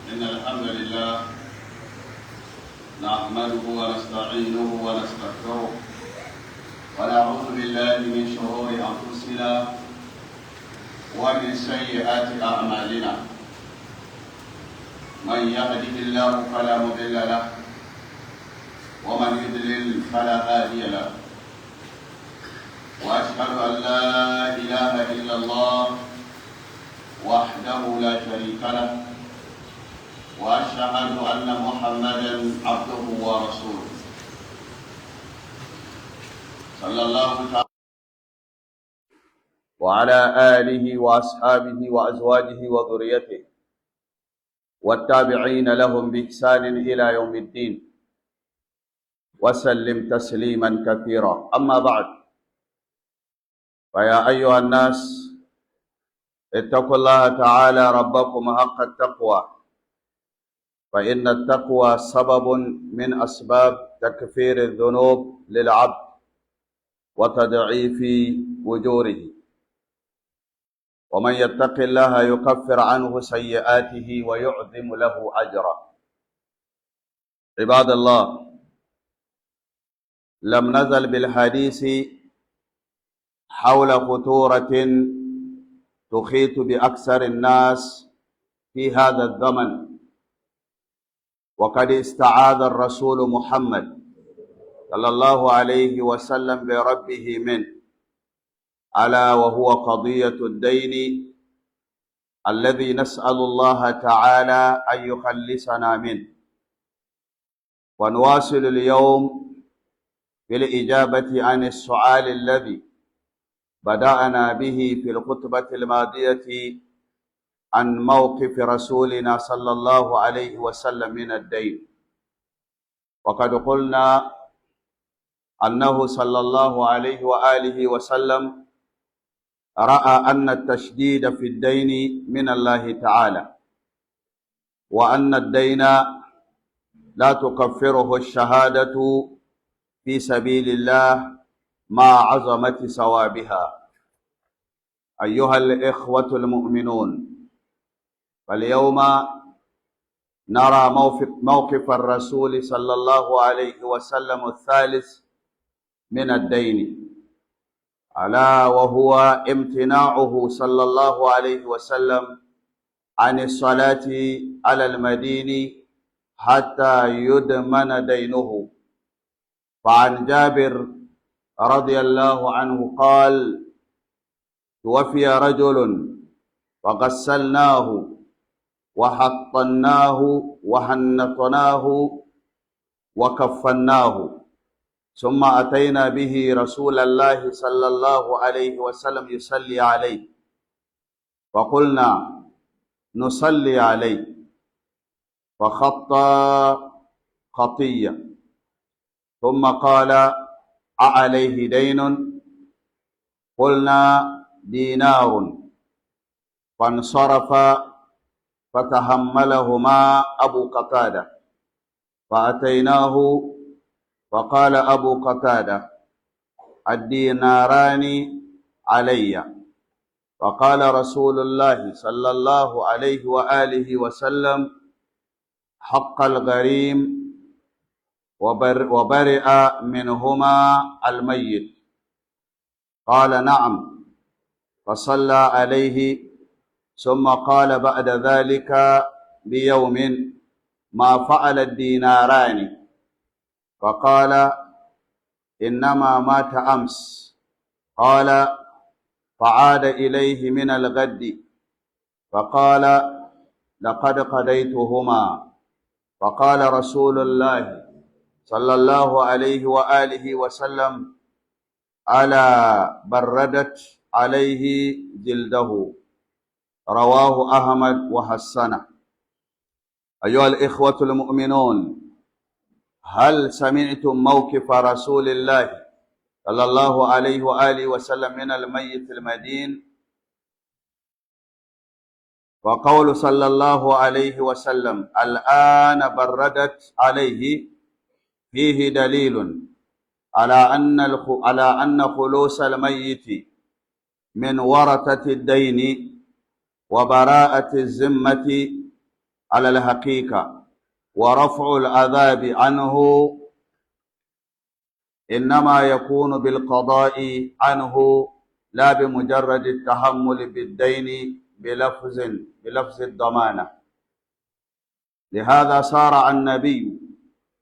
إن الحمد لله نحمده ونستعينه ونستغفره ونعوذ بالله من شرور أنفسنا ومن سيئات أعمالنا. من يهده الله فلا مضل له ومن يضلل فلا هادي له. وأشهد أن لا إله إلا الله وحده لا شريك له، وأشهد أن محمدا عبده ورسوله صلى الله تعالى وعلى آله وأصحابه وأزواجه وذريته والتابعين لهم بإحسان إلى يوم الدين وسلم تسليما كثيرا. أما بعد، فيا أيها الناس اتقوا الله تعالى ربكم حق التقوى، فإن التقوى سبب من أسباب تكفير الذنوب للعبد وتضعيف أجوره. ومن يتق الله يكفر عنه سيئاته ويعظم له أجرا. عباد الله، لم نزل بالحديث حول خطورة تحيط بأكثر الناس في هذا الزمن، وقد استعاذ الرسول محمد صلى الله عليه وسلم بربه منه، ألا وهو قضية الدين الذي نسأل الله تعالى أن يخلصنا منه. ونواصل اليوم بالإجابة عن السؤال الذي بدأنا به في الخطبة الماضية عن موقف رسولنا صلى الله عليه وسلم من الدين. وقد قلنا أنه صلى الله عليه وآله وسلم رأى أن التشديد في الدين من الله تعالى، وأن الدين لا تكفره الشهادة في سبيل الله مع عظمة ثوابها. أيها الإخوة المؤمنون، فاليوم نرى موقف الرسول صلى الله عليه وسلم الثالث من الدين، ألا وهو امتناعه صلى الله عليه وسلم عن الصلاة على المدين حتى يدمن دينه. فعن جابر رضي الله عنه قال: توفي رجل فغسلناه وحطناه وحنطناه وكفناه، ثم أتينا به رسول الله صلى الله عليه وسلم يصلي عليه، فقلنا نصلي عليه، فخطى خطية، ثم قال: أعليه دين؟ قلنا: دينار. فانصرف فتحملهما أبو قتادة، فأتيناه فقال أبو قتادة: الديناران علي. فقال رسول الله صلى الله عليه وآله وسلم: حق الغريم، وبرئ منهما الميت. قال: نعم. فصلى عليه، ثم قال بعد ذلك بيوم: ما فعل الديناران؟ فقال: إنما مات أمس. قال: فعاد إليه من الغد فقال: لقد قضيتهما. فقال رسول الله صلى الله عليه وآله وسلم: ألا بردت عليه جلده. رواه أحمد وحسنه. أيها الإخوة المؤمنون، هل سمعتم موقف رسول الله صلى الله عليه وآله وسلم من الميت المدين؟ وقول صلى الله عليه وسلم: الآن بردت عليه، فيه دليل على أن خلوص الميت من ورثة الدين وبراءة الذمة على الحقيقة، ورفع العذاب عنه إنما يكون بالقضاء عنه لا بمجرد التحمل بالدين بلفظ الضمانة. لهذا صار النبي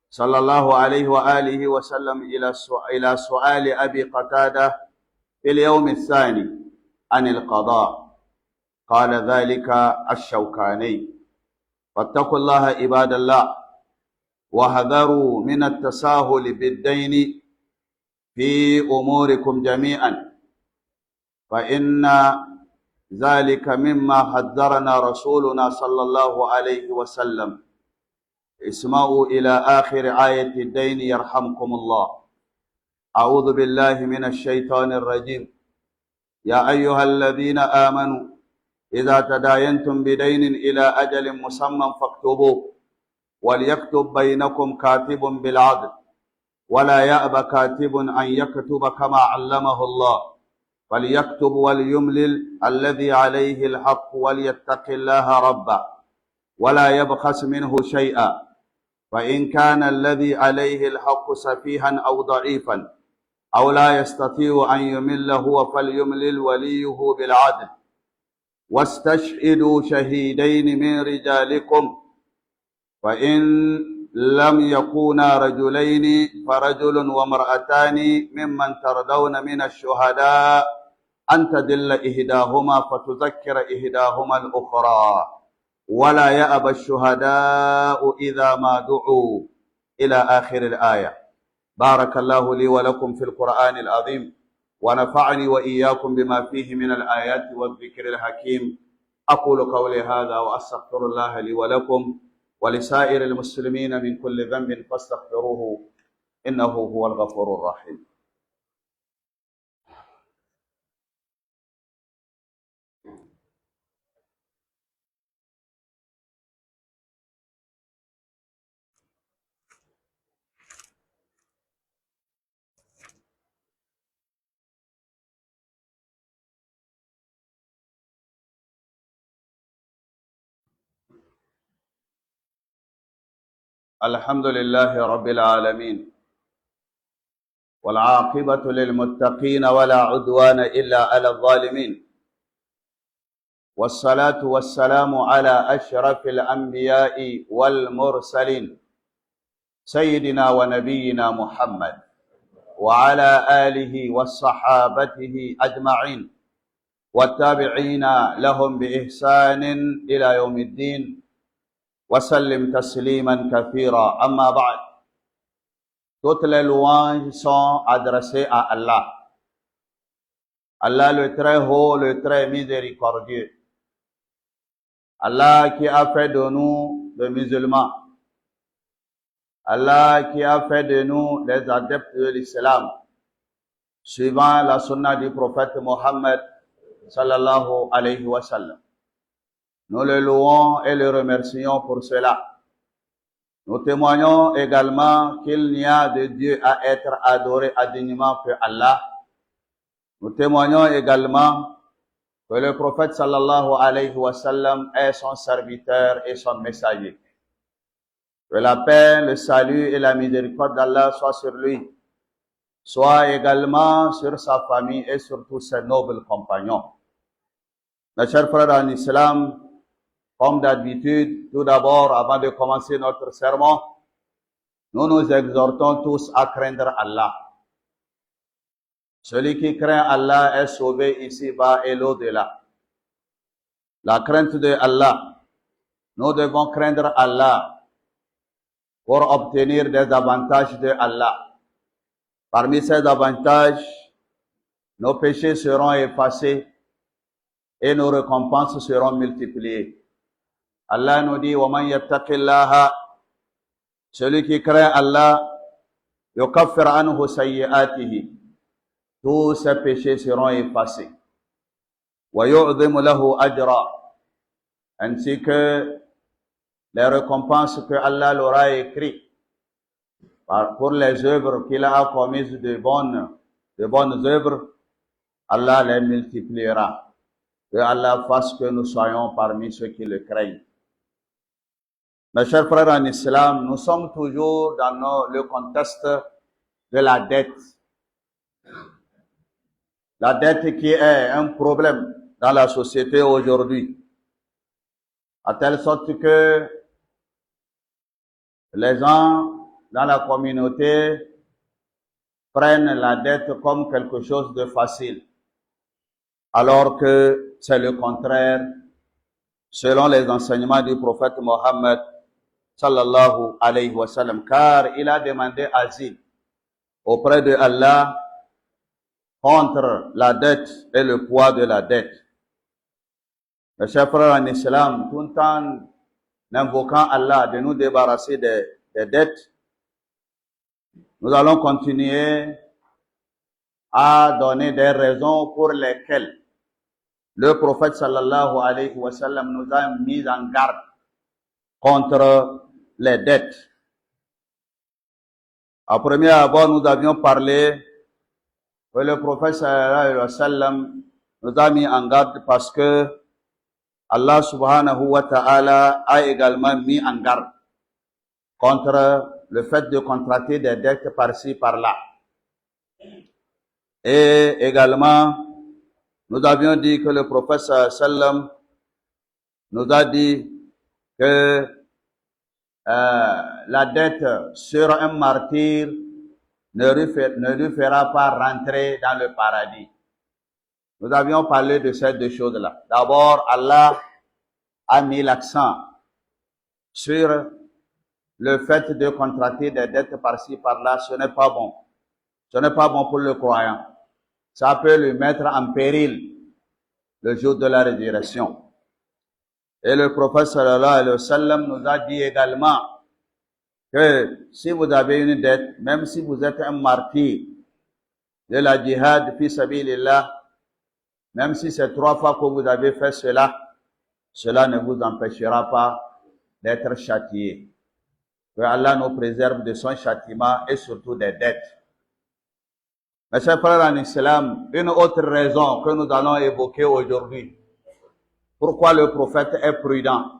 صلى الله عليه وآله وسلم إلى سؤال أبي قتادة في اليوم الثاني عن القضاء، قال ذلك الشوكاني. فاتقوا الله عباد الله، وحذروا من التساهل بالدين في أموركم جميعا، فإن ذلك مما حذرنا رسولنا صلى الله عليه وسلم. اسمعوا إلى آخر آية الدين يرحمكم الله. أعوذ بالله من الشيطان الرجيم. يا أيها الذين آمنوا إذا تداينتم بدين إلى أجل مسمى فاكتبوه، وليكتب بينكم كاتب بالعدل، ولا يأب كاتب أن يكتب كما علمه الله، فليكتب وليملل الذي عليه الحق وليتق الله ربه ولا يبخس منه شيئا، فإن كان الذي عليه الحق سفيها أو ضعيفا أو لا يستطيع أن يمل هو فليملل وليه بالعدل، واستشهدوا شهيدين من رجالكم، فإن لم يكونا رجلين فرجل وامرأتان ممن ترضون من الشهداء أن تدل إحداهما فتذكر إحداهما الأخرى، ولا يأبى الشهداء إذا ما دعوا، إلى آخر الآية. بارك الله لي ولكم في القرآن العظيم، ونفعني وإياكم بما فيه من الآيات والذكر الحكيم. أقول قولي هذا وأستغفر الله لي ولكم ولسائر المسلمين من كل ذنب فاستغفروه إنه هو الغفور الرحيم. الحمد لله رب العالمين، والعاقبة للمتقين ولا عدوان إلا على الظالمين، والصلاة والسلام على أشرف الأنبياء والمرسلين سيدنا ونبينا محمد وعلى آله وصحابته أجمعين والتابعين لهم بإحسان إلى يوم الدين وسلم تسليما كثيرا. أما بعد، toutes les louanges sont adressées à Allah, Allah le très haut, le très miséricordieux, Allah qui a fait de nous des musulmans, Allah qui a fait de nous des adeptes de l'islam, suivant la sunna du prophète Mohammed sallallahu alayhi wa sallam. Nous le louons et le remercions pour cela. Nous témoignons également qu'il n'y a de Dieu à être adoré dignement que Allah. Nous témoignons également que le prophète sallallahu alayhi wa sallam est son serviteur et son messager. Que la paix, le salut et la miséricorde d'Allah soient sur lui, soit également sur sa famille et sur tous ses nobles compagnons. Mes chers frères en islam, comme d'habitude, tout d'abord, avant de commencer notre sermon, nous nous exhortons tous à craindre Allah. Celui qui craint Allah est sauvé ici-bas et l'au-delà. La crainte de Allah. Nous devons craindre Allah pour obtenir des avantages de Allah. Parmi ces avantages, nos péchés seront effacés et nos récompenses seront multipliées. Allah nous dit, وَمَنْ يَتَّقِ اللَّهَ, celui qui craint Allah, يُكَفِّرْ عَنْهُ سَيِّئَاتِهِ, tous ses péchés seront effacés. وَيُعْظِمُ لَهُ أَجْرًا, ainsi que les récompenses que Allah leur a écrites pour les œuvres qu'il a commises de bonnes œuvres, Allah les multipliera. Que Allah fasse que nous soyons parmi ceux qui le craignent. Mes chers frères en islam, nous sommes toujours dans le contexte de la dette. La dette qui est un problème dans la société aujourd'hui, à telle sorte que les gens dans la communauté prennent la dette comme quelque chose de facile, alors que c'est le contraire, selon les enseignements du prophète Mohammed sallallahu alayhi wa sallam, car il a demandé asile auprès de Allah contre la dette et le poids de la dette. Mes chers frères en islam, tout en invoquant Allah de nous débarrasser des dettes, nous allons continuer à donner des raisons pour lesquelles le prophète sallallahu alayhi wa sallam nous a mis en garde contre les dettes. À premier abord, nous avions parlé que le prophète sallallahu alayhi wa sallam nous a mis en garde parce que Allah subhanahu wa ta'ala a également mis en garde contre le fait de contracter des dettes par-ci, par-là. Et également, nous avions dit que le prophète sallallahu alayhi wa sallam nous a dit que la dette sur un martyr ne lui fera pas rentrer dans le paradis. Nous avions parlé de ces deux choses-là. D'abord, Allah a mis l'accent sur le fait de contracter des dettes par-ci, par-là. Ce n'est pas bon. Ce n'est pas bon pour le croyant. Ça peut le mettre en péril le jour de la résurrection. Et le prophète sallallahu alayhi wa sallam nous a dit également que si vous avez une dette, même si vous êtes un martyr de la djihad fi sabilillah, même si c'est 3 fois que vous avez fait cela, cela ne vous empêchera pas d'être châtié. Que Allah nous préserve de son châtiment et surtout des dettes. Mes chers frères en islam, une autre raison que nous allons évoquer aujourd'hui, pourquoi le prophète est prudent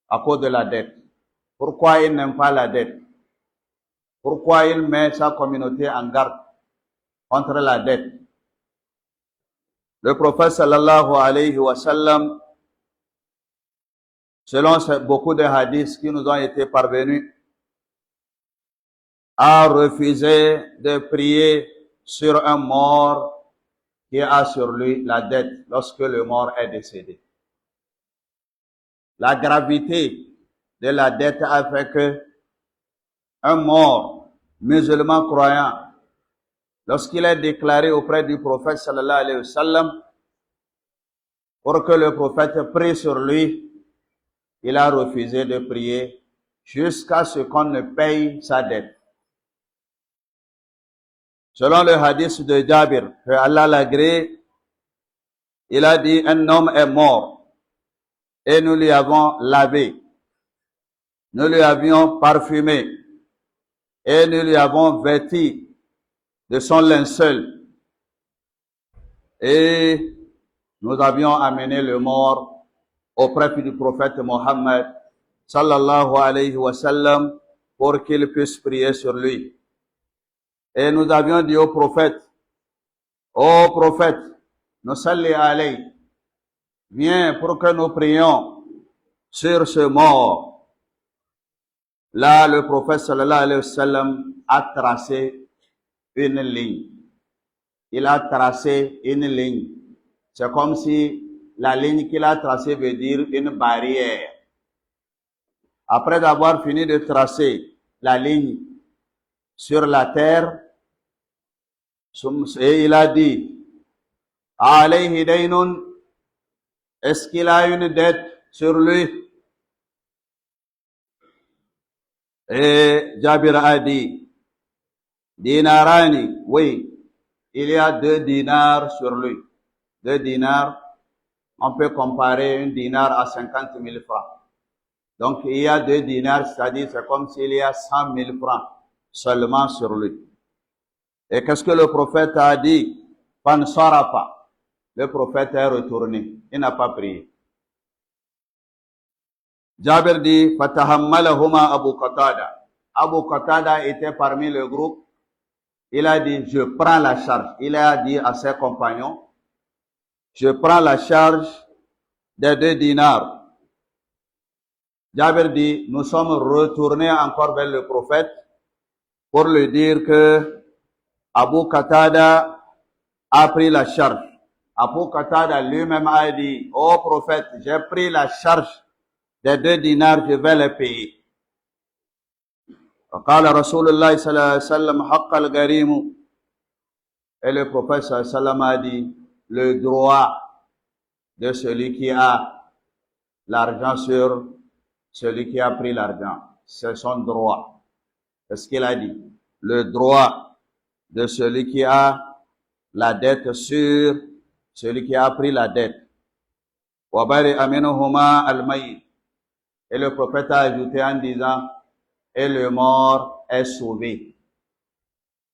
à cause de la dette. Pourquoi il n'aime pas la dette. Pourquoi il met sa communauté en garde contre la dette. Le prophète sallallahu alayhi wa sallam, selon beaucoup de hadiths qui nous ont été parvenus, a refusé de prier sur un mort qui a sur lui la dette lorsque le mort est décédé. La gravité de la dette a fait que un mort musulman croyant, lorsqu'il est déclaré auprès du prophète sallallahu alayhi wa sallam, pour que le prophète prie sur lui, il a refusé de prier jusqu'à ce qu'on ne paye sa dette. Selon le hadith de Jabir, que Allah l'agrée, il a dit, un homme est mort et nous lui avons lavé, nous lui avions parfumé et nous lui avons vêti de son linceul et nous avions amené le mort auprès du prophète Mohammed sallallahu alayhi wa sallam pour qu'il puisse prier sur lui. Et nous avions dit au prophète, ô prophète, nous salli alayhi, viens pour que nous prions sur ce mort. Là, le prophète sallallahu alayhi wa sallam a tracé une ligne. Il a tracé une ligne. C'est comme si la ligne qu'il a tracée veut dire une barrière. Après avoir fini de tracer la ligne sur la terre, et il a dit, alayhi daynun, est-ce qu'il a une dette sur lui? Et Jabir a dit, dinarani, oui, il y a 2 dinars sur lui. 2 dinars, on peut comparer un dinar à 50 000 francs. Donc il y a 2 dinars, c'est-à-dire c'est comme s'il y a 100 000 francs seulement sur lui. Et qu'est-ce que le prophète a dit? Fansarafa. Le prophète est retourné. Il n'a pas prié. Jabir dit, Fatahammalahuma Abu Qatada. Abu Qatada était parmi le groupe. Il a dit, je prends la charge. Il a dit à ses compagnons, je prends la charge des 2 dinars. Jabir dit, nous sommes retournés encore vers le prophète pour lui dire que Abu Qatada a pris la charge. Abu Qatada lui-même a dit, ô prophète, j'ai pris la charge des 2 dinars, je vais les payer. وقال رسول الله صلى الله عليه وسلم حق الغريم. Et le prophète sallallahu alayhi wa sallam a dit, le droit de celui qui a l'argent sur celui qui a pris l'argent, c'est son droit. C'est ce qu'il a dit. Le droit de celui qui a la dette sur celui qui a pris la dette. وَبَرِئَ مِنْهُمَا الْمَيِّتُ. Et le prophète a ajouté en disant, et le mort est sauvé.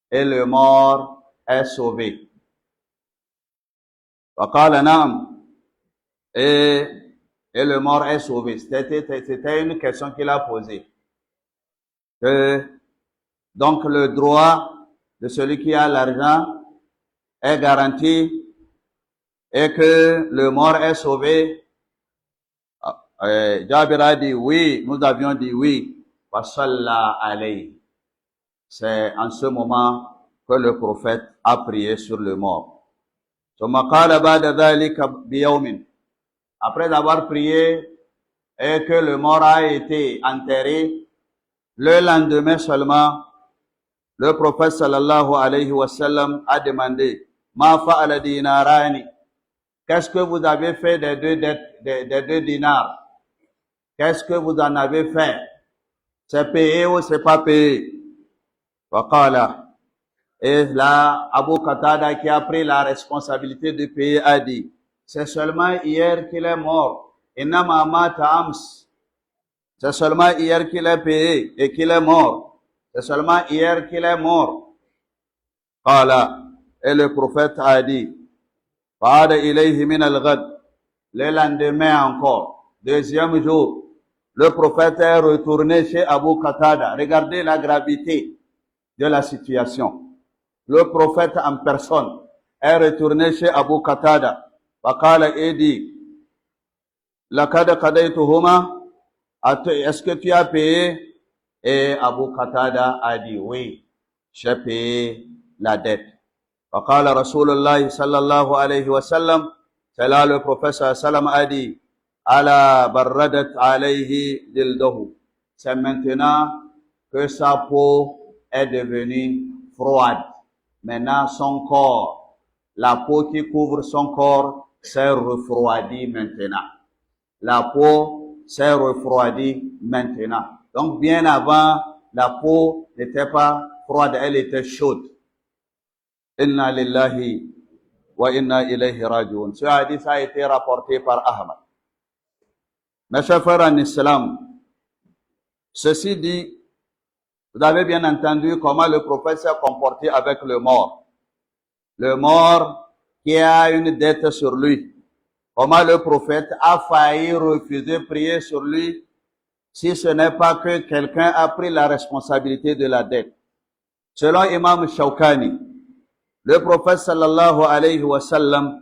Et le mort est sauvé. وَقَالَ نَعَمْ. Et le mort est sauvé. C'était une question qu'il a posée. Donc le droit de celui qui a l'argent est garanti et que le mort est sauvé. Jabir a dit oui, nous avions dit oui. Wasalla alayhi. C'est en ce moment que le prophète a prié sur le mort. Après avoir prié et que le mort a été enterré, le lendemain seulement, le prophète sallallahu alayhi wa sallam a demandé, Ma fa'ala dinarani. Qu'est-ce que vous avez fait des 2 dinars? Qu'est-ce que vous en avez fait? C'est payé ou c'est pas payé? Waqala. Et là, Abu Qatada qui a pris la responsabilité de payer a dit, c'est seulement hier qu'il est mort. Innama mata ams. C'est seulement hier qu'il est payé et qu'il est mort. C'est seulement hier qu'il est mort. Qala. Et le prophète a dit, Fa'ada ilayhi min al-ghad. Le lendemain encore, 2e jour, le prophète est retourné chez Abu Qatada. Regardez la gravité de la situation. Le prophète en personne est retourné chez Abu Qatada. Faqala et dit, Laqad qadaytuhuma. Est-ce que tu as payé? Et Abu Qatada a dit oui, j'ai payé la dette. Faqala Rasulullah sallallahu alayhi wa sallam. C'est là le prophète sallallahu alayhi wa sallam a dit, Ala barradat alayhi dildahu. C'est maintenant que sa peau est devenue froide. Maintenant son corps, la peau qui couvre son corps s'est refroidie maintenant. La peau s'est refroidie maintenant. Donc bien avant, la peau n'était pas froide, elle était chaude. Inna lillahi wa inna ilayhi raji'un. Ce hadith a été rapporté par Ahmad. Mes chers frères en islam, ceci dit, vous avez bien entendu comment le prophète s'est comporté avec le mort. Le mort qui a une dette sur lui. Comment le prophète a failli refuser de prier sur lui si ce n'est pas que quelqu'un a pris la responsabilité de la dette. Selon Imam Shawkani, le prophète sallallahu alayhi wa sallam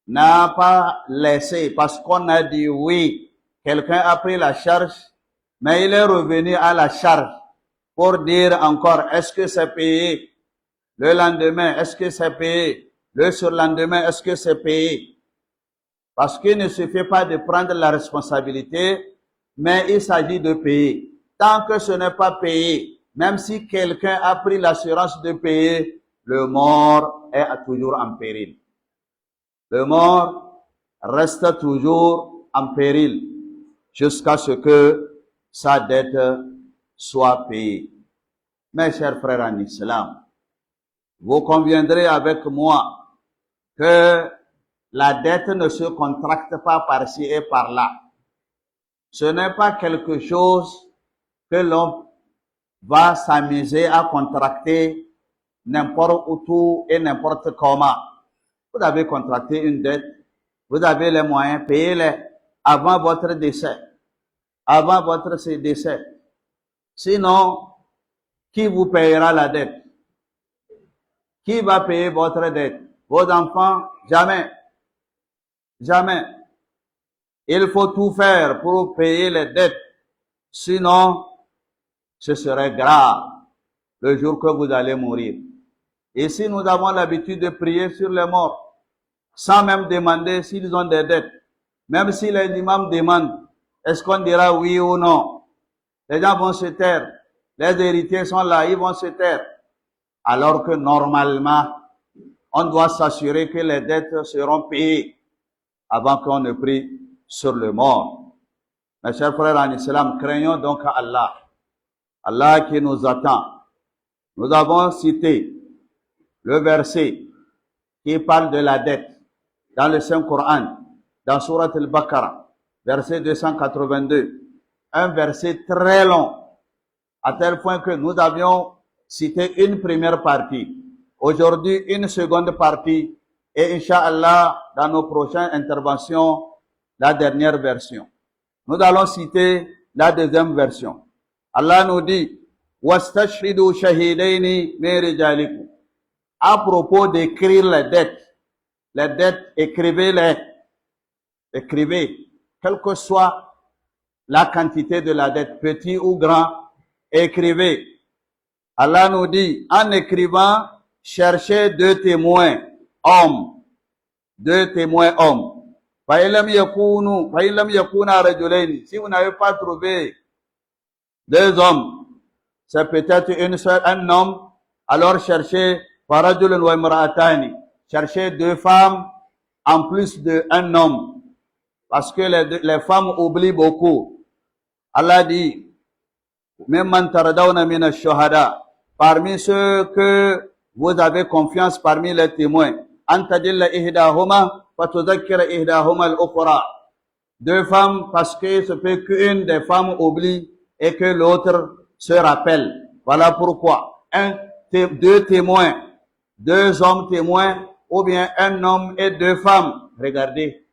n'a pas laissé parce qu'on a dit oui, quelqu'un a pris la charge, mais il est revenu à la charge pour dire encore est-ce que c'est payé? Le lendemain, est-ce que c'est payé? Le surlendemain, est-ce que c'est payé? Parce qu'il ne suffit pas de prendre la responsabilité, mais il s'agit de payer. Tant que ce n'est pas payé, même si quelqu'un a pris l'assurance de payer, le mort est toujours en péril. Le mort reste toujours en péril jusqu'à ce que sa dette soit payée. Mes chers frères en islam, vous conviendrez avec moi que la dette ne se contracte pas par-ci et par-là. Ce n'est pas quelque chose que l'on va s'amuser à contracter n'importe où et n'importe comment. Vous avez contracté une dette, vous avez les moyens, payez-les avant votre décès. avant votre décès. Sinon, qui vous payera la dette? Qui va payer votre dette? Vos enfants? Jamais. Jamais. Il faut tout faire pour payer les dettes. Sinon, ce serait grave le jour que vous allez mourir. Et si nous avons l'habitude de prier sur les morts, sans même demander s'ils ont des dettes, même si les imams demandent, est-ce qu'on dira oui ou non? Les gens vont se taire. Les héritiers sont là, ils vont se taire. Alors que normalement, on doit s'assurer que les dettes seront payées avant qu'on ne prie sur le mort. Mes chers frères en islam, craignons donc à Allah. Allah qui nous attend. Nous avons cité le verset qui parle de la dette dans le Saint-Coran, dans Surat al-Baqarah, verset 282. Un verset très long, à tel point que nous avions cité une première partie. Aujourd'hui, une seconde partie et Inch'Allah, dans nos prochaines interventions, la dernière version. Nous allons citer la deuxième version. Allah nous dit, وَاسْتَشْهِدُوا شَهِدَيْنِ مِنْ رِجَالِكُمْ. À propos d'écrire les dettes, écrivez-les. Écrivez, quelle que soit la quantité de la dette, petit ou grand, écrivez. Allah nous dit, en écrivant, cherchez deux témoins hommes. Deux témoins hommes. Si vous n'avez pas trouvé deux hommes, c'est peut-être un homme, alors cherchez cherchez deux femmes en plus d'un homme. Parce que les femmes oublient beaucoup. Allah dit, parmi ceux que vous avez confiance parmi les témoins, deux femmes, parce que ce peut qu'une des femmes oublie et que l'autre se rappelle. Voilà pourquoi deux témoins, deux hommes témoins, ou bien un homme et deux femmes. Regardez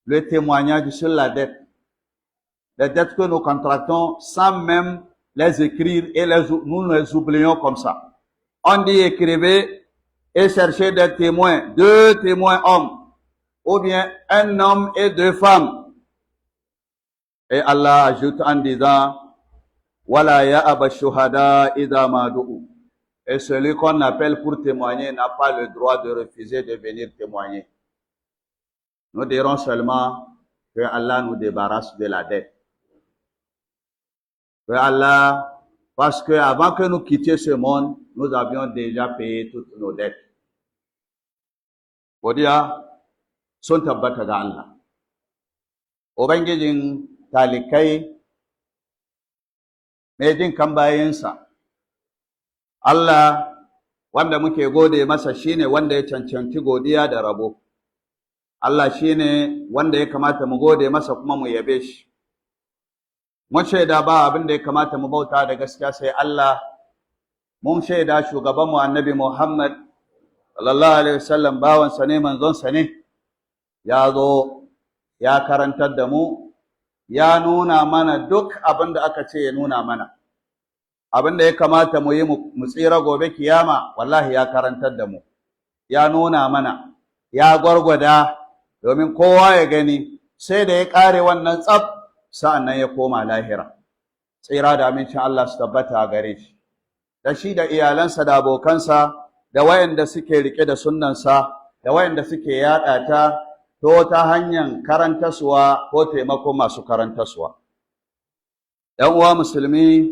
le témoignage sur la dette. Les dettes que nous contractons sans même les écrire et nous les oublions comme ça. On dit écrivez et cherchez des témoins, deux témoins hommes, ou bien un homme et deux femmes. Et Allah ajoute en disant, Wala ya'aba shuhada idha ma du'u. Et celui qu'on appelle pour témoigner n'a pas le droit de refuser de venir témoigner. Nous dirons seulement que Allah nous débarrasse de la dette. Que Allah, parce que avant que nous quittions ce monde, nous avions déjà payé toutes nos dettes. Godiya sun tabbata ga Allah. Ubangijin talikai mai jin kan bayansa. Allah wanda muke gode masa shine wanda ya cancanci godiya da rabo. Allah shine wanda ya kamata mu gode masa kuma mu yabe shi. Mun shaida ba abin da ya kamata mu bauta da gaskiya sai Allah. Mun shaida shugabanmu Annabi Muhammad sallallahu alaihi wasallam bawansa ne manzonsa ne. Ya zo ya karantar da mu, ya nuna mana duk abin da aka ce ya nuna mana. Abin da ya kamata mu yi mu tsira gobe kiyama, wallahi ya karantar da mu. Ya nuna mana, ya gwargwada domin kowa ya gani, sai da ya kare wannan tsab, sa'annan ya koma lahira. Tsira da amincin Allah su tabbata a gare shi. Da shi da iyalansa da abokansa, da wayanda suke rike da sunnansa, da wayanda suke yaɗa ta, to ta hanyar karantaswa ko taimako masu karantaswa. ‘Yan uwa musulmi,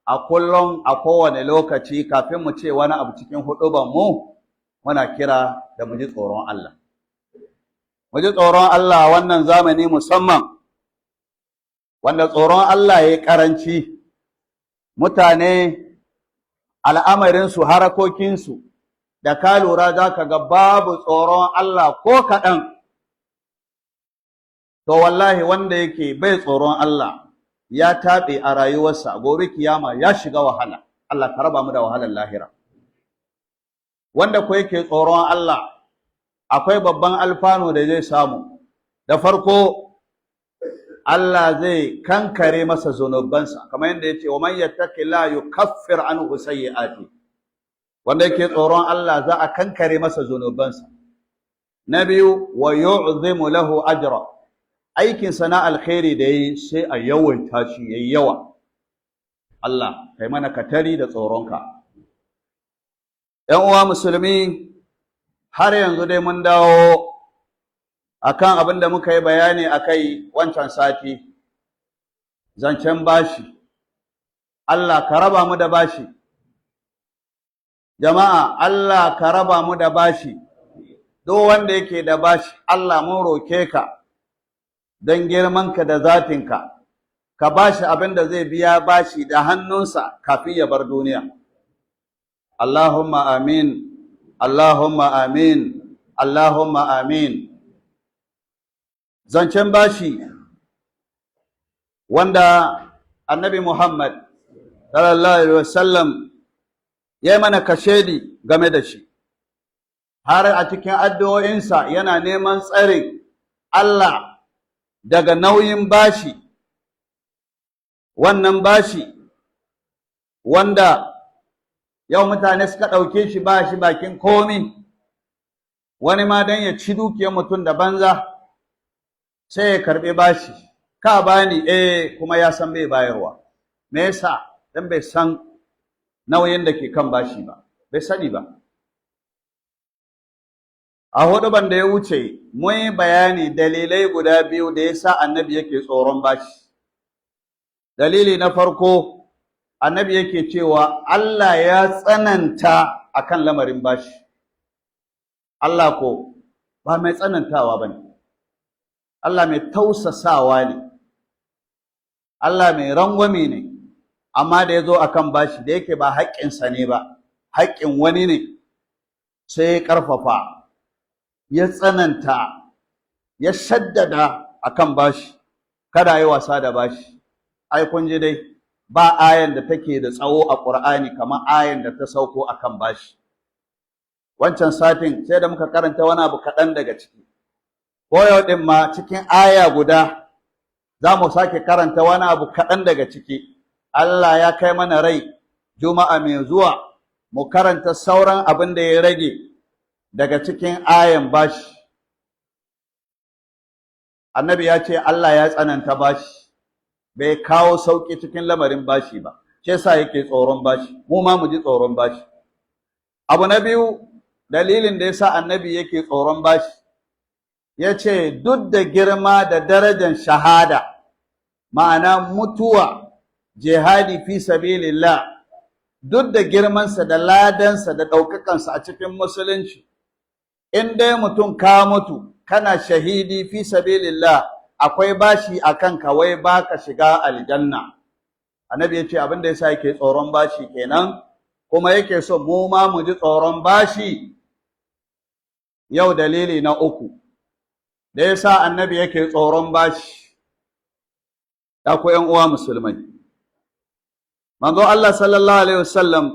a kullum a kowane lokaci kafin mu ce wani abu cikin huɗubanmu, muna kira da mu ji tsoron Allah. Mu ji tsoron Allah wannan zamani musamman, wanda tsoron Allah ya yi ƙaranci, mutane al'amarinsu, harakokinsu, da ka lura za ka ga babu tsoron Allah ko kaɗan. To wallahi wanda yake bai tsoron Allah ya taɓe a rayuwarsa, gobe kiyama ya shiga wahala. Allah ka raba mu da wahalar lahira. Wanda ko yake tsoron Allah, akwai babban alfano da zai samu. Da farko, Allah zai kankare masa zunubansa kamar yadda yace wa man yattaqillaha yukaffir anhu sayyi'ati, wanda yake tsoron Allah za a kankare masa zunubansa. Na biyu wa yu'zimu lahu ajra, aikin sana alkhairi da yi sai a yawaita shi yayi yawa. Allah kai mana katari da tsoronka. ‘Yan uwa musulmi, har yanzu dai mun dawo akan abin da muka yi bayani akai wancan sati, zancen bashi. Allah ka raba mu da bashi. Jama'a, Allah ka raba mu da bashi. Duk wanda yake da bashi, Allah mun roke ka don girmanka da zatinka, ka bashi abin da zai biya bashi da hannunsa kafin ya bar duniya. Allahumma amin, Allahumma amin, Allahumma amin. Zancen bashi wanda Annabi Muhammad sallallahu alaihi wasallam ya yi mana kashedi game da shi, har a cikin addu'o'insa yana neman tsarin Allah daga nauyin bashi, wannan bashi wanda yau mutane suka ɗauke shi ba shi bakin komi, wani ma don ya ci dukiyar mutum da banza sai ya karɓi bashi, ka bani kuma ya san bai bayarwa. Me yasa? Dan bai san nauyin da ke kan bashi ba, bai sani ba. A huɗuban da ya wuce mun yi bayani dalilai guda biyu da yasa annabi yake tsoron bashi. Dalili na farko, annabi yake cewa Allah ya tsananta akan lamarin bashi. Allah ko ba mai tsanantawa bane. Allah mai tausasawa ne. Allah mai rangwame ne. Amma da yazo akan bashi da yake ba haƙƙinsa ne ba, haƙƙin wani ne, sai ya ƙarfafa, ya tsananta, ya shaddada akan bashi. Kada yi wasa da bashi. Ai kun ji dai ba ayan da take da tsawo a Qur'ani kamar ayan da ta sauko akan bashi. Wancan satin sai da muka karanta wani abu kaɗan daga ciki. Ko yau ɗin ma cikin aya guda za mu sake karanta wani abu kaɗan daga ciki. Allah ya kai mana rai Juma'a mai zuwa mu karanta sauran abin da ya rage daga cikin ayan bashi. Annabi ya ce Allah ya tsananta bashi, bai kawo sauƙi cikin lamarin bashi ba, shi yasa yake tsoron bashi, mu ma mu ji tsoron bashi. Abu na biyu, dalilin da yasa annabi yake tsoron bashi, ya ce duk da girma da darajar shahada, ma'ana mutuwa, jihadi fi sabilillah, duk da girmansa da ladansa da ɗaukakansa a cikin musulunci, in dai mutum ka mutu kana shahidi fi sabilillah, akwai bashi a kanka wai baka shiga aljanna. Annabi ya ce abin da yasa yake tsoron bashi kenan, kuma yake so mu ma mu ji tsoron bashi. Yau dalili na uku da yasa annabi yake tsoron bashi, ya ku ƴan uwa musulmai. Manzo Allah sallallahu alaihi wasallam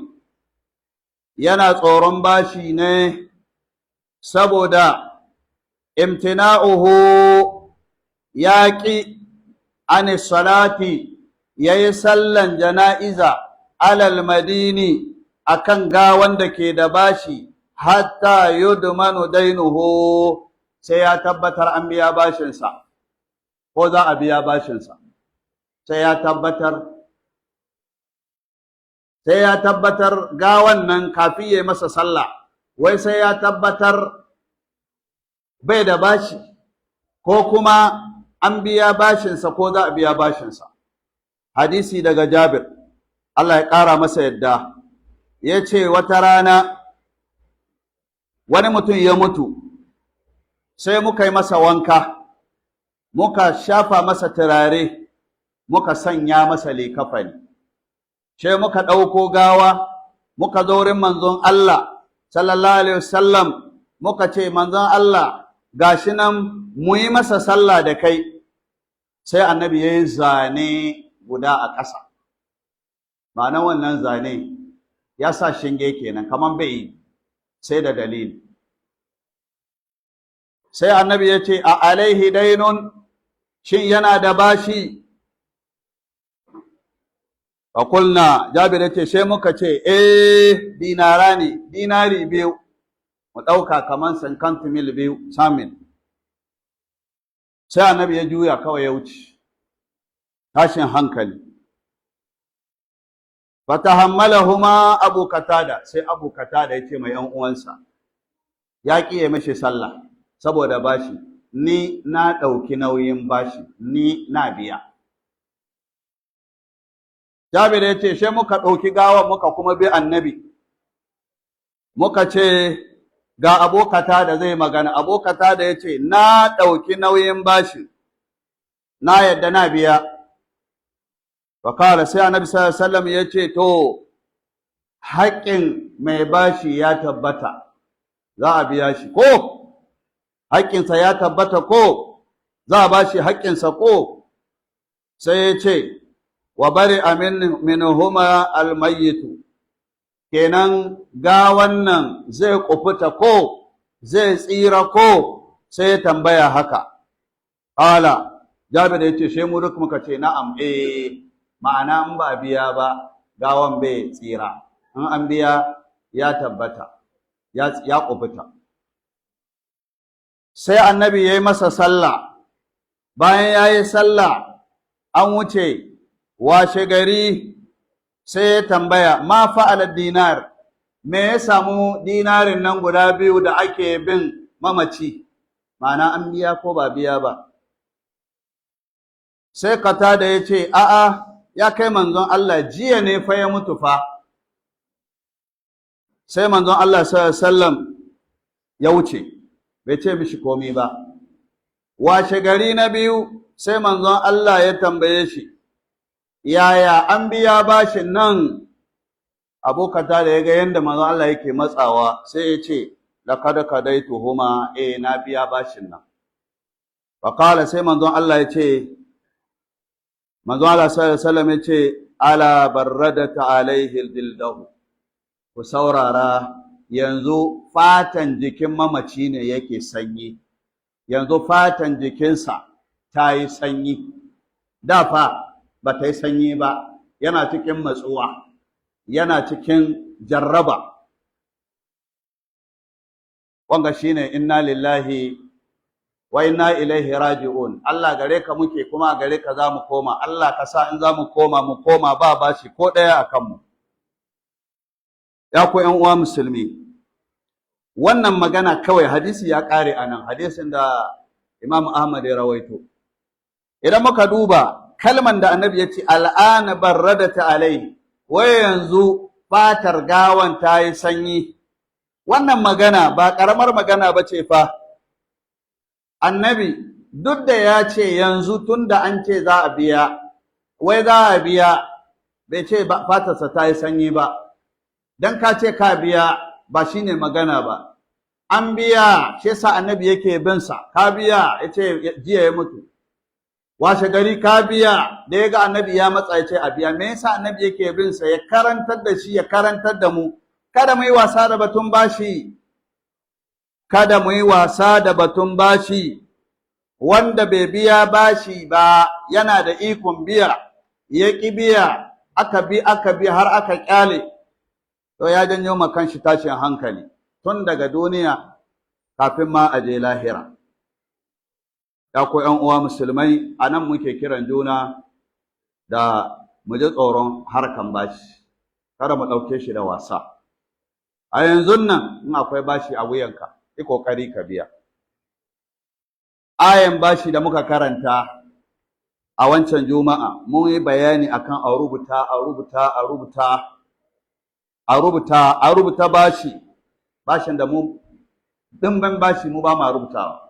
yana tsoron bashi ne saboda imtina'uhu yaƙi ani salati, yayi sallan jana'iza alal madini akan gawan da ke da bashi hatta yudmanu dainuhu, sai ya tabbatar an biya bashinsa ko za a biya bashinsa, sai ya tabbatar gawan nan kafin ya yi masa sallah, wai sai ya tabbatar bai da bashi ko kuma an biya bashinsa ko za a biya bashinsa. Hadisi daga Jabir, Allah ya ƙara masa yadda, ya ce wata rana wani mutum ya mutu, sai muka yi masa wanka, muka shafa masa turare, muka sanya masa likafani. Sai muka ɗauko gawa, muka zo wurin manzon Allah sallallahu alaihi wasallam, muka ce manzon Allah gashi nan mu yi masa sallah da kai. Sai annabi ya yi zane guda a ƙasa. Ma'anar wannan zane ya sa shinge kenan, kamar bai yi, sai da dalili. Sai annabi ya ce a alaihi dainun, shin yana da bashi? Fakulna, Jabir ya ce, sai muka ce, dinara ne, dinari biyu, mu ɗauka kamar sankantu mil biyu, samin. Sai annabi ya juya kawai ya wuce, tashin hankali. Fatahammalahuma Abu Katada, sai Abu Katada ya ce mai ‘yan uwansa, ya ƙi ya mashi sallah, saboda bashi, ni na ɗauki nauyin bashi, ni na biya. Jabir ya ce, sai muka ɗauki gawan muka kuma bi annabi, muka ce, ga abokata da zai magana, abokata da ya ce, na ɗauki nauyin bashi, na yadda na biya. Fakala sai annabi sallallahu alaihi wasallam ya ce, to, haƙƙin mai bashi ya tabbata, za a biya shi, ko? Haƙƙinsa ya tabbata ko? Za a ba shi haƙƙinsa ko? Sai ya ce, wa bari minhuma almayyitu, kenan gawan nan zai kufuta ko zai tsira ko? Sai ya tambaya haka. Ala Jabir ya ce, sai mu duk muka ce na'am, ma'ana in ba biya ba gawan bai tsira, in an biya ya tabbata, ya kufuta. Sai annabi ya yi masa sallah, bayan ya yi sallah an wuce, washe gari sai ya tambaya, ma fa'ala dinar, me ya samu dinarin nan guda biyu da ake bin mamaci, ma'ana an biya ko ba biya ba. Sai Katada ya ce, a'a, ya kai manzon Allah, jiya ne fa ya mutu fa. Sai manzon Allah sallallahu alaihi wasallam ya wuce, bai ce mishi komi ba. Washe gari na biyu, sai manzon Allah ya tambaye shi, yaya an biya bashin nan? Abokata da ya ga yadda manzon Allah yake matsawa, sai ya ce, laqad kadaituhuma, na biya bashin nan. Faqala, sai manzon Allah ya ce, manzon Allah sallallahu alaihi wasallam ya ce, ala barradata alaihi dildahu, ku saurara, yanzu fatan jikin mamaci ne yake sanyi, yanzu fatan jikinsa ta yi sanyi, da fa ba ta yi sanyi ba, yana cikin matsuwa, yana cikin jarraba. Wanga shine inna lillahi wa inna ilaihi raji'un. Allah gare ka muke kuma gare ka za mu koma. Allah ka sa in za mu koma ba bashi ko ɗaya a kanmu. Ya ku ’yan uwa musulmi, wannan magana kawai hadisi ya ƙare a nan, hadisin da Imam Ahmad ya rawaito. Idan muka duba kalman da annabi ya ce, al'ana barradata alaihi, wai yanzu fatar gawan ta yi sanyi. Wannan magana ba ƙaramar magana ba ce fa. Annabi duk da ya ce yanzu tun da an ce za a biya, wai za a biya, bai ce fatarsa ta yi sanyi ba. Dan ka ce ka biya ba shine magana ba. An biya, shi yasa annabi yake bin sa, ka biya, ya ce jiya ya mutu. Washe gari ka biya, da ya ga annabi ya matsa ya ce a biya. Me yasa annabi yake bin sa? Ya karantar da shi, ya karantar da mu. Kada mu yi wasa da batun bashi. Kada mu yi wasa da batun bashi. Wanda bai biya bashi ba yana da ikon biya, ya ƙi biya, aka bi har aka ƙyale. To ya janyo ma kanshi tashin hankali tun daga duniya kafin ma a je lahira. Ya ku ’yan uwa musulmai, a nan muke kiran juna da mu ji tsoron harkan bashi, kada mu ɗauke shi da wasa. A yanzu nan in akwai bashi a wuyanka, yi ƙoƙari ka biya. Ayan bashi da muka karanta a wancan juma'a, mun yi bayani akan a rubuta bashi, bashin da mu dimbin bashi mu ba ma rubutawa,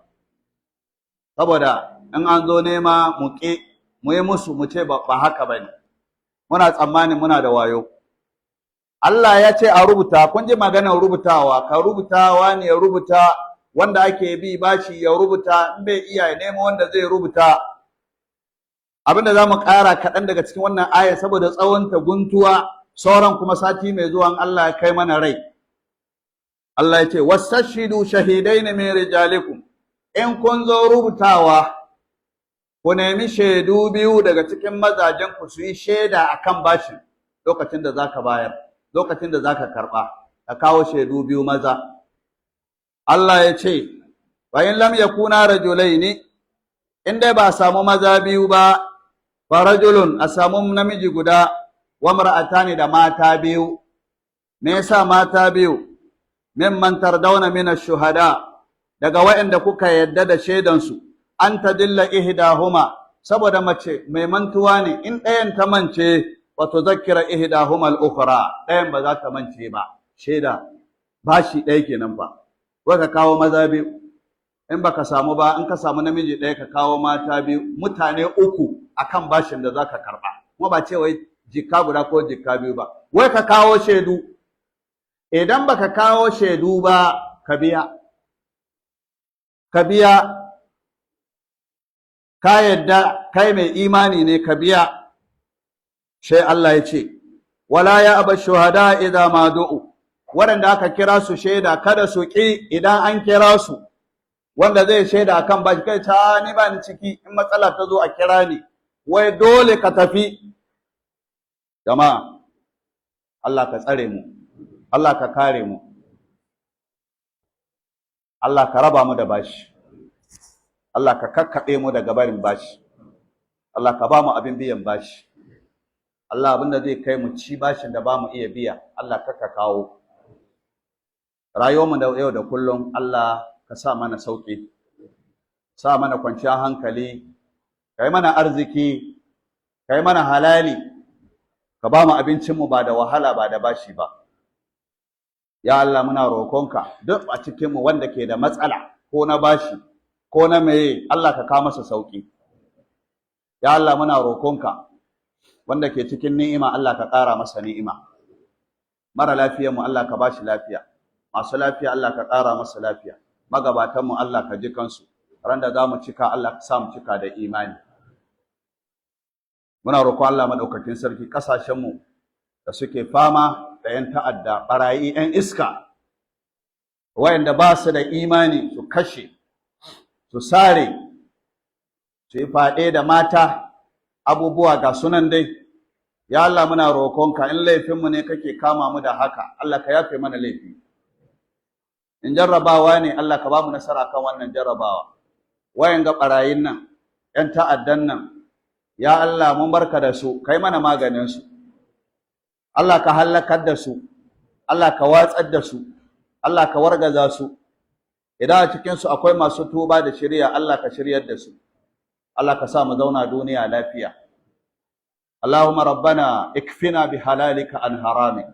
saboda in an zo nema mu yi musu mu ce ba haka bane, muna tsammanin muna da wayo. Allah ya ce a rubuta, kun ji maganar rubutawa, ka rubutawa ne ya rubuta, wanda ake bi bashi ya rubuta, in bai iya ya nemo wanda zai rubuta. Abinda za mu ƙara kaɗan daga cikin wannan aya saboda tsawonta guntuwa, sauran kuma sati mai zuwan Allah ya kai mana rai. Allah ya ce, wastashidu shahidaini min rijalikum, in kun zo rubutawa, ku nemi shaidu biyu daga cikin mazajen ku su yi shaida akan bashin lokacin da zaka bayar, lokacin da zaka karba, ka kawo shaidu biyu maza. Allah ya ce, wa in lam yakuna rajulaini, in dai ba a samu maza biyu ba, fa rajulun, a samu namiji guda, wa mar'atani da mata biyu. Me yasa mata biyu? Mimman tardawna min ash-shuhada, daga waɗanda kuka yadda da shaidansu, an tadilla ihdahuma, saboda mace mai mantuwa ne, in ɗayan ta mance wa tuzakkira ihdahuma al-ukhra, ɗayan ba za ta mance ba. Shaida bashi ɗaya kenan fa. Wai ka kawo maza biyu, in baka samu ba, in ka samu namiji ɗaya ka kawo mata biyu, mutane uku akan bashin da zaka karɓa. Kuma ba ce wai jikka guda ko jikka biyu ba. Wai ka kawo shaidu. Idan baka kawo shaidu ba, ka biya. Ka biya. Ka yadda kai mai imani ne, ka biya. Sai Allah ya ce, wala ya aba shuhada idza ma du'u. Waɗanda aka kira su shaida kada su ƙi idan an kira su. Wanda zai shaida akan bashi kai ta ni ba ni ciki, in matsala ta zo a kira ni. Wai dole ka tafi. Jama'a, Allah ka tsare mu. Allah ka kare mu. Allah ka raba mu da bashi. Allah ka kakkaɓe mu daga barin bashi. Allah ka ba mu abin biyan bashi. Allah abin da zai kai mu ci bashin da ba mu iya biya, Allah ka kawo. Rayuwarmu da yau da kullum, Allah ka sa mana sauƙi, sa mana kwanciyar hankali, ka yi mana arziki, ka yi mana halali, ka ba mu abincinmu ba da wahala ba da bashi ba. Ya Allah muna roƙonka duk a cikinmu wanda ke da matsala ko na bashi ko na meye, Allah ka kawo masa sauƙi. Ya Allah muna roƙonka wanda ke cikin ni'ima, Allah ka ƙara masa ni'ima. Mara lafiyarmu Allah ka bashi lafiya, masu lafiya Allah ka ƙara masa lafiya, magabatanmu Allah ka ji kansu, ran da za mu cika Allah ka sa mu cika da imani. Muna roƙon Allah maɗaukakin sarki ƙasashenmu da suke fama da 'yan ta'adda, ɓarayi, 'yan iska, wayanda ba su da imani, su kashe, su sare, su yi faɗe da mata, abubuwa ga sunan dai. Ya Allah muna roƙonka in laifinmu ne kake kama mu da haka, Allah ka yafe mana laifi. In jarrabawa ne, Allah ka ba mu nasara kan wannan jarrabawa. Wayan ga ɓarayin nan, 'yan ta'addan nan, ya Allah mun barka da su, kai mana maganin su. Allah ka halakar da su, Allah ka watsar da su, Allah ka wargaza su. Idan a cikin su akwai masu tuba da shirya, Allah ka shiryar da su. Allah ka sa mu zauna duniya lafiya. Allahumma rabbana ikfina bi halalika an haramik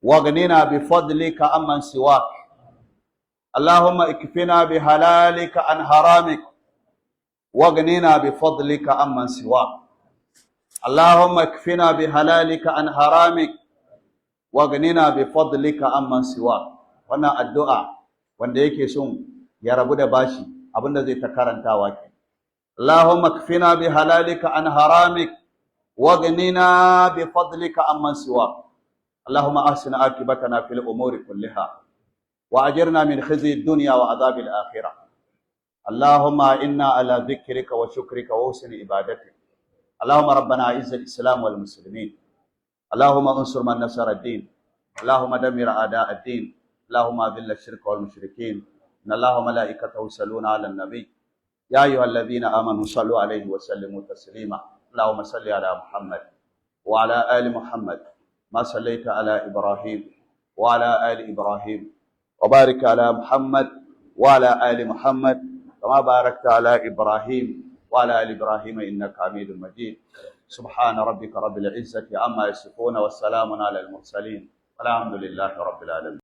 waghnina bi fadlika amman siwak. Allahumma ikfina bi halalika an haramik waghnina bi fadlika amman siwak. Allahumma ikfina bi halalika an haramik waghnina bi fadlika amman siwak. Wannan addu'a wanda yake son ya rabu da bashi, abinda zai ta karantawa ke. Allahumma ikfina bi halalika an haramik waghnina bi fadlika amman siwak. Allahumma ahsin aqibatana fil umuri kulliha wa ajirna min khizyi ad-dunya wa adhabil akhirah. Allahumma inna ala dhikrika wa shukrika wa husni ibadatik. Allahumma rabbana a'izz al-islam wal muslimin. Allahumma ansur man nasara ad-din. Allahumma dammir a'da' ad-din. Allahumma adhill ash-shirka wal mushrikeen. Inna Allaha wa malaikatahu yusalluna 'alan nabiy. Ya ayyuhalladhina amanu sallu 'alaihi wa sallimu taslima. Allahumma salli 'ala Muhammad wa 'ala ali Muhammad ma sallaita 'ala Ibrahim wa 'ala ali Ibrahim wa barik 'ala Muhammad wa 'ala ali Muhammad kama barakta 'ala Ibrahim وعلى آل إبراهيم إنك حميد مجيد. سبحان ربك رب العزة عما يصفون والسلام على المرسلين والحمد لله رب العالمين.